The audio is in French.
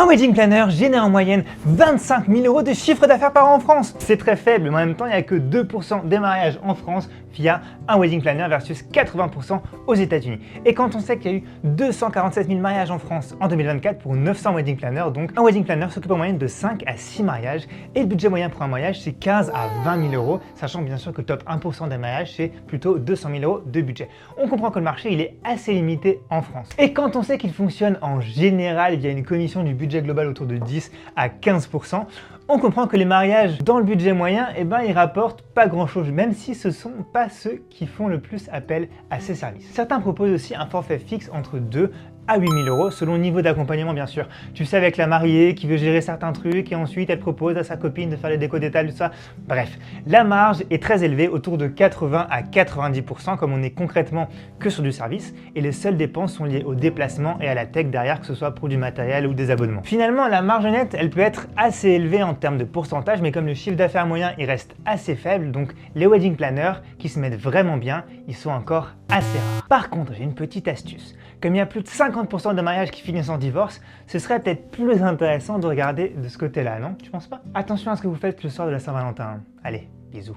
Un wedding planner génère en moyenne 25 000 € de chiffre d'affaires par an en France. C'est très faible, mais en même temps, il n'y a que 2% des mariages en France via un wedding planner versus 80% aux États-Unis. Et quand on sait qu'il y a eu 247 000 mariages en France en 2024 pour 900 wedding planners, donc un wedding planner s'occupe en moyenne de 5 à 6 mariages et le budget moyen pour un mariage c'est 15 à 20 000 €, sachant bien sûr que le top 1% des mariages c'est plutôt 200 000 € de budget. On comprend que le marché il est assez limité en France. Et quand on sait qu'il fonctionne en général via une commission du budget global autour de 10 à 15%, on comprend que les mariages dans le budget moyen, ils rapportent pas grand chose, même si ce sont pas ceux qui font le plus appel à ces services. Certains proposent aussi un forfait fixe entre 2 à 8 000 € selon le niveau d'accompagnement bien sûr. Tu sais, avec la mariée qui veut gérer certains trucs et ensuite elle propose à sa copine de faire les décos d'étal, tout ça. Bref, la marge est très élevée, autour de 80 à 90% comme on est concrètement que sur du service et les seules dépenses sont liées au déplacement et à la tech derrière, que ce soit pour du matériel ou des abonnements. Finalement, la marge nette, elle peut être assez élevée en termes de pourcentage, mais comme le chiffre d'affaires moyen il reste assez faible, donc les wedding planners qui se mettent vraiment bien, ils sont encore assez rares. Par contre, j'ai une petite astuce. Comme il y a plus de 50% de mariages qui finissent en divorce, ce serait peut-être plus intéressant de regarder de ce côté-là, non? Tu penses pas? Attention à ce que vous faites le soir de la Saint-Valentin. Allez, bisous.